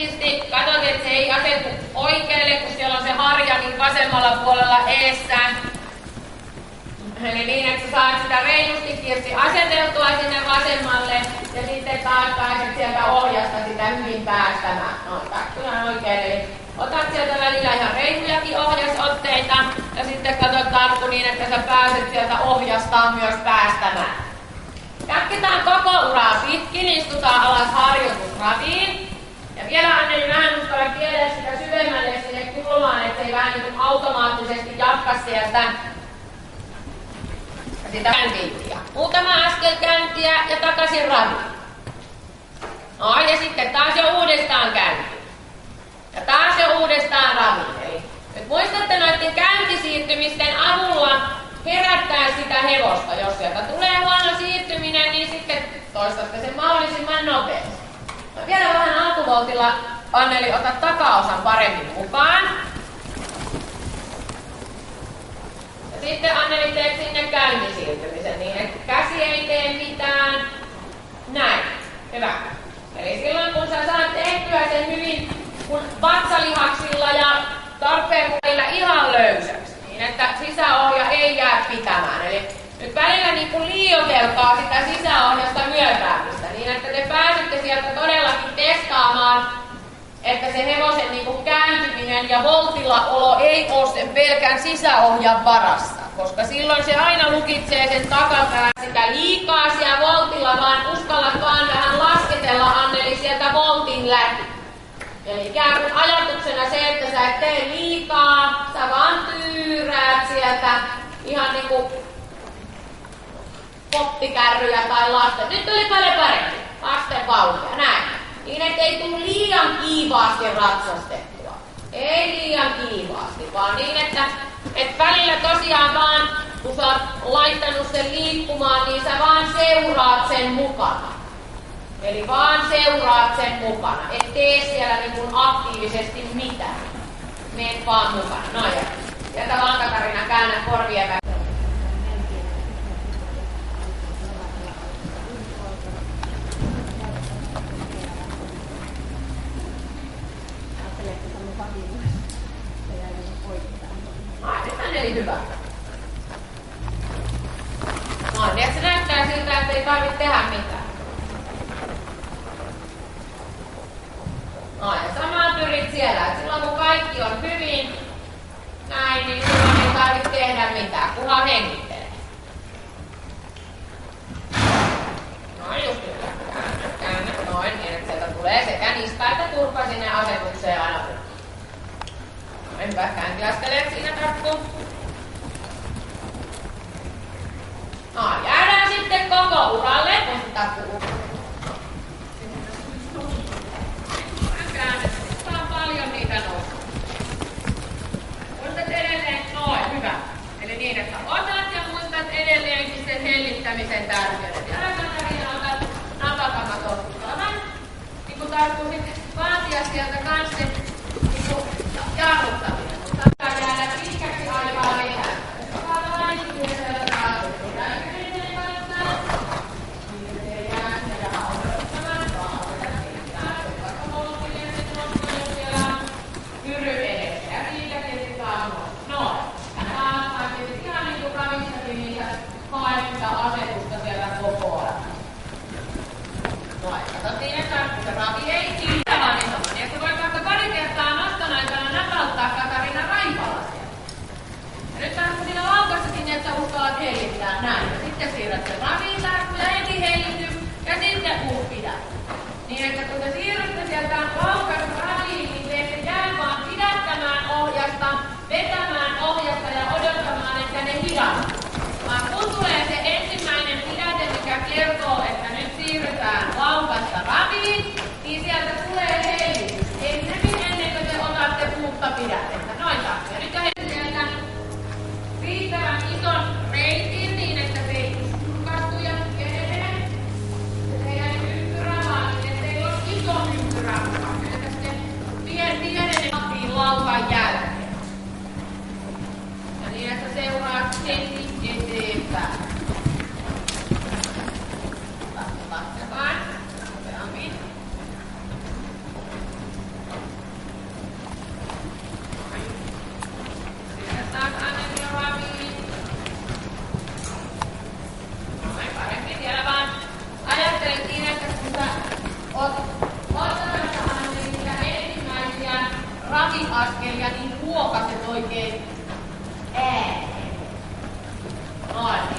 tiiviisti. Katsot, että se ei asetu oikealle, kun siellä on se harja niin vasemmalla puolella eessä. Eli niin, että sä saat sitä reilusti Kirsi aseteltua sinne vasemmalle ja sitten taas pääset sieltä ohjasta sitä hyvin päästämään. No, tarkkaan oikein. Eli otat sieltä välillä ihan reilujakin ohjasotteita ja sitten katsot tarkku niin, että sä pääset sieltä ohjasta myös päästämään. Jatketaan koko uraa pitkin, istutaan alas harjoitusraviin. Ja vielä Anneli vähän uskalla kielellä sitä syvemmälle sinne kulmaan, ettei vähän niin kuin automaattisesti jatka sieltä sitä käyntiä. Muutama askel käyntiä ja takaisin raviin. No ja sitten taas jo uudestaan käyntiin. Ja taas jo uudestaan raviin. Eli nyt muistatte noiden käyntisiirtymisten avulla herättää sitä hevosta. Jos sieltä tulee huono siirtyminen, niin sitten toistatte sen mahdollisimman nopeasti. No, vielä vähän alkuvoltilla, Anneli, ota takaosan paremmin mukaan. Ja sitten Anneli teet sinne käyntisiirtymisen niin, että käsi ei tee mitään. Näin. Hyvä. Eli silloin kun sä saat tehtyä sen hyvin kun vatsalihaksilla ja tarpeen välillä ihan löysäksi, niin että sisäohja ei jää pitämään. Eli nyt välillä niin kuin liioitelkaa sitä sisäohjasta myöntäämistä, niin että te pääsette sieltä todellakin testaamaan, että se hevosen niin kuin kääntyminen ja voltillaolo ei ole sen pelkän sisäohjan varassa, koska silloin se aina lukitsee sen takapään sitä liikaa siellä voltilla, vaan uskalla vaan vähän lasketella, Anneli, sieltä voltin läpi. Eli ikään kuin ajatuksena se, että sä et tee liikaa, sä vaan tyyräät sieltä ihan niinku poppikärryjä tai lasten. Nyt tuli paljon parempi. Lasten vauhtia, näin. Niin ettei tule liian kiivaasti ratsastettua. Ei liian kiivaasti, vaan niin, että välillä tosiaan vaan, kun sä oot laittanut sen liikkumaan, niin sä vaan seuraat sen mukana. Eli vaan seuraat sen mukana. Et tee siellä niin kuin aktiivisesti mitään. Meet vaan mukana. No ja sieltä vaan Katarina käännä korvien väliin. Eli hyvä. No, niin se näyttää siltä, että ei tarvitse tehdä mitään. No, ja samaan pyrit siellä. Et silloin kun kaikki on hyvin, näin, niin silloin ei tarvitse tehdä mitään, kunhan hengittelee. No, just hyvä. Käännä noin, niin että sieltä tulee sekä niska että turpa sinne asetukseen aina. Hyvä, kääntiaskeleet siinä tarkkuun. No, jäädään sitten koko uralle, kun sitä puhutaan. Käännetään. On paljon niitä nousuja. Muistat edelleen, noin, hyvä. Eli niin, että otat ja muistat edelleenkin sen hellittämisen tärkeyden. Ja Katarina, otat napakamat ottavan. Niin kun tarvitsee sitten vaatia sieltä kanssa sen niin jarruttaminen. Mutta jäädä pitkäksi aikaa lisää. Asetusta sieltä koko ajan. No, katsottiin, että ravi ei kiinni, vaan niin että voit vaikka pari askelia, niin huokaset oikein ääneen. Noin.